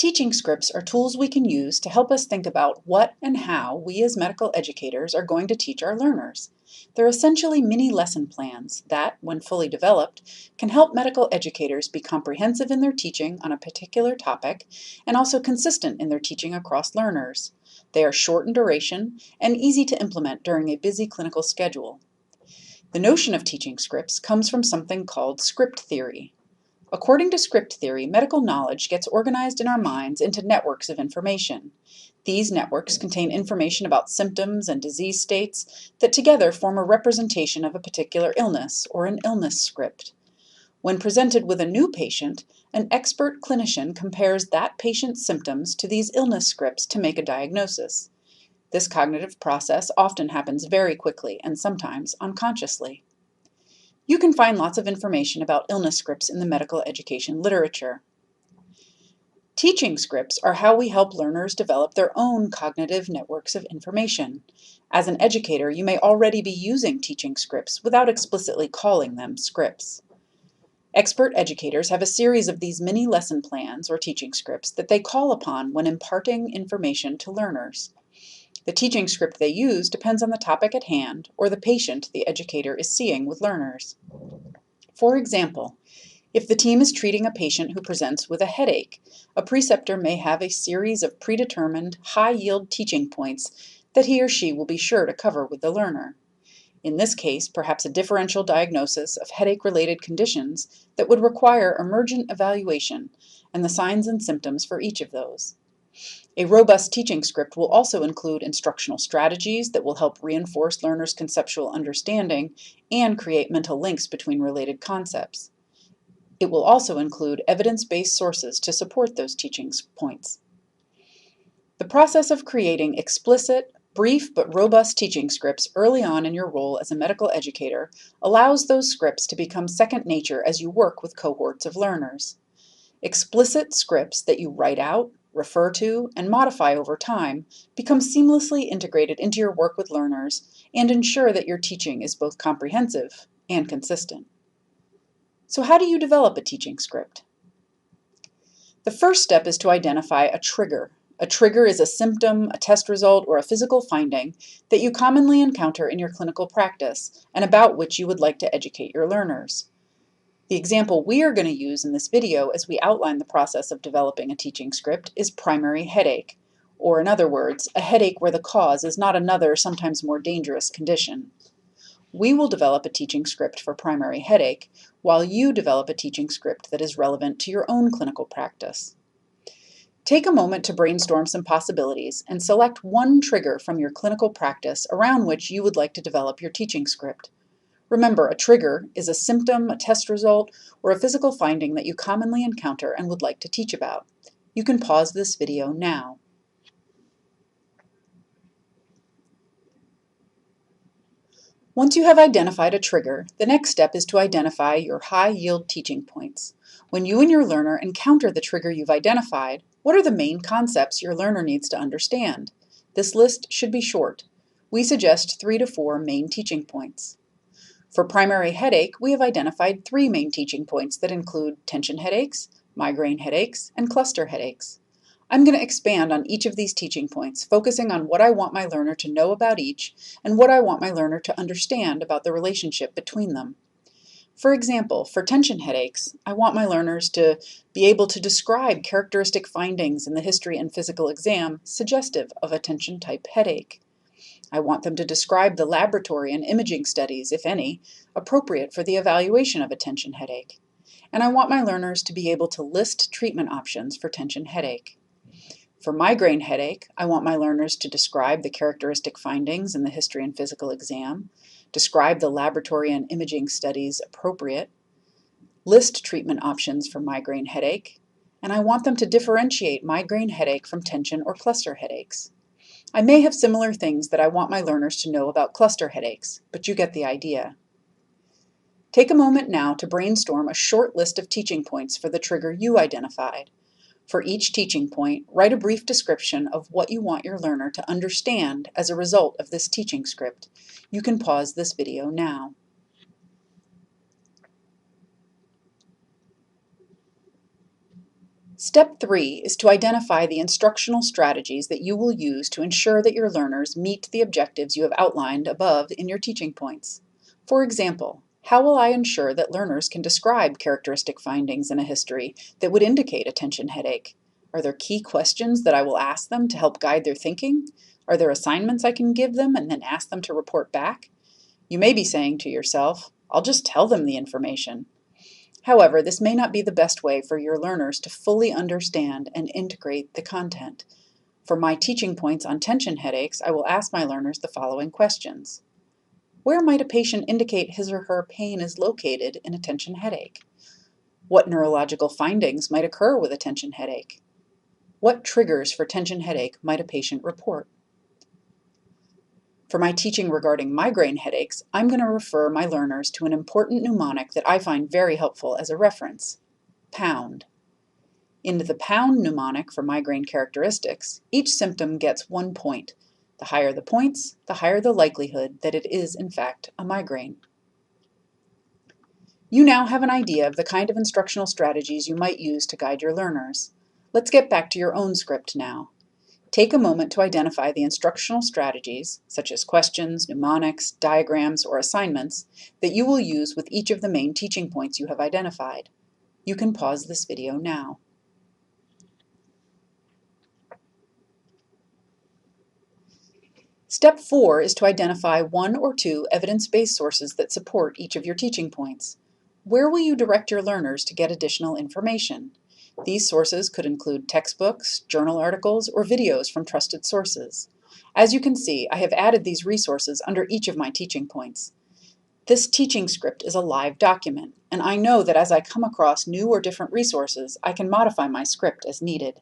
Teaching scripts are tools we can use to help us think about what and how we as medical educators are going to teach our learners. They're essentially mini lesson plans that, when fully developed, can help medical educators be comprehensive in their teaching on a particular topic and also consistent in their teaching across learners. They are short in duration and easy to implement during a busy clinical schedule. The notion of teaching scripts comes from something called script theory. According to script theory, medical knowledge gets organized in our minds into networks of information. These networks contain information about symptoms and disease states that together form a representation of a particular illness or an illness script. When presented with a new patient, an expert clinician compares that patient's symptoms to these illness scripts to make a diagnosis. This cognitive process often happens very quickly and sometimes unconsciously. You can find lots of information about illness scripts in the medical education literature. Teaching scripts are how we help learners develop their own cognitive networks of information. As an educator, you may already be using teaching scripts without explicitly calling them scripts. Expert educators have a series of these mini lesson plans or teaching scripts that they call upon when imparting information to learners. The teaching script they use depends on the topic at hand or the patient the educator is seeing with learners. For example, if the team is treating a patient who presents with a headache, a preceptor may have a series of predetermined, high-yield teaching points that he or she will be sure to cover with the learner. In this case, perhaps a differential diagnosis of headache-related conditions that would require emergent evaluation and the signs and symptoms for each of those. A robust teaching script will also include instructional strategies that will help reinforce learners' conceptual understanding and create mental links between related concepts. It will also include evidence-based sources to support those teaching points. The process of creating explicit, brief but robust teaching scripts early on in your role as a medical educator allows those scripts to become second nature as you work with cohorts of learners. Explicit scripts that you write out, refer to, and modify over time become seamlessly integrated into your work with learners and ensure that your teaching is both comprehensive and consistent. So how do you develop a teaching script? The first step is to identify a trigger. A trigger is a symptom, a test result, or a physical finding that you commonly encounter in your clinical practice and about which you would like to educate your learners. The example we are going to use in this video as we outline the process of developing a teaching script is primary headache, or in other words, a headache where the cause is not another, sometimes more dangerous condition. We will develop a teaching script for primary headache, while you develop a teaching script that is relevant to your own clinical practice. Take a moment to brainstorm some possibilities and select one trigger from your clinical practice around which you would like to develop your teaching script. Remember, a trigger is a symptom, a test result, or a physical finding that you commonly encounter and would like to teach about. You can pause this video now. Once you have identified a trigger, the next step is to identify your high-yield teaching points. When you and your learner encounter the trigger you've identified, what are the main concepts your learner needs to understand? This list should be short. We suggest 3 to 4 main teaching points. For primary headache, we have identified 3 main teaching points that include tension headaches, migraine headaches, and cluster headaches. I'm going to expand on each of these teaching points, focusing on what I want my learner to know about each and what I want my learner to understand about the relationship between them. For example, for tension headaches, I want my learners to be able to describe characteristic findings in the history and physical exam suggestive of a tension-type headache. I want them to describe the laboratory and imaging studies, if any, appropriate for the evaluation of a tension headache. And I want my learners to be able to list treatment options for tension headache. For migraine headache, I want my learners to describe the characteristic findings in the history and physical exam, describe the laboratory and imaging studies appropriate, list treatment options for migraine headache, and I want them to differentiate migraine headache from tension or cluster headaches. I may have similar things that I want my learners to know about cluster headaches, but you get the idea. Take a moment now to brainstorm a short list of teaching points for the trigger you identified. For each teaching point, write a brief description of what you want your learner to understand as a result of this teaching script. You can pause this video now. Step 3 is to identify the instructional strategies that you will use to ensure that your learners meet the objectives you have outlined above in your teaching points. For example, how will I ensure that learners can describe characteristic findings in a history that would indicate attention headache? Are there key questions that I will ask them to help guide their thinking? Are there assignments I can give them and then ask them to report back? You may be saying to yourself, I'll just tell them the information. However, this may not be the best way for your learners to fully understand and integrate the content. For my teaching points on tension headaches, I will ask my learners the following questions. Where might a patient indicate his or her pain is located in a tension headache? What neurological findings might occur with a tension headache? What triggers for tension headache might a patient report? For my teaching regarding migraine headaches, I'm going to refer my learners to an important mnemonic that I find very helpful as a reference: POUND. In the POUND mnemonic for migraine characteristics, each symptom gets 1 point. The higher the points, the higher the likelihood that it is in fact a migraine. You now have an idea of the kind of instructional strategies you might use to guide your learners. Let's get back to your own script now. Take a moment to identify the instructional strategies, such as questions, mnemonics, diagrams, or assignments, that you will use with each of the main teaching points you have identified. You can pause this video now. Step 4 is to identify 1 or 2 evidence-based sources that support each of your teaching points. Where will you direct your learners to get additional information? These sources could include textbooks, journal articles, or videos from trusted sources. As you can see, I have added these resources under each of my teaching points. This teaching script is a live document, and I know that as I come across new or different resources, I can modify my script as needed.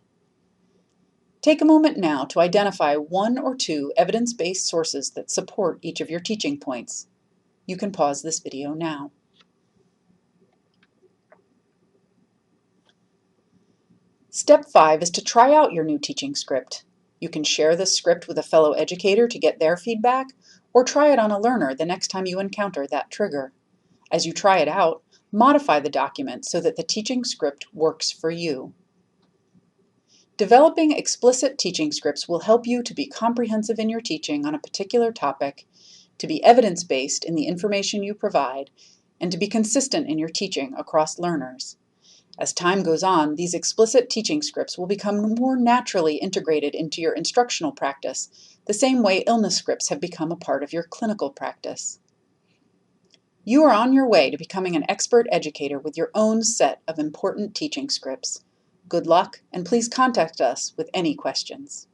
Take a moment now to identify 1 or 2 evidence-based sources that support each of your teaching points. You can pause this video now. Step 5 is to try out your new teaching script. You can share this script with a fellow educator to get their feedback, or try it on a learner the next time you encounter that trigger. As you try it out, modify the document so that the teaching script works for you. Developing explicit teaching scripts will help you to be comprehensive in your teaching on a particular topic, to be evidence-based in the information you provide, and to be consistent in your teaching across learners. As time goes on, these explicit teaching scripts will become more naturally integrated into your instructional practice, the same way illness scripts have become a part of your clinical practice. You are on your way to becoming an expert educator with your own set of important teaching scripts. Good luck, and please contact us with any questions.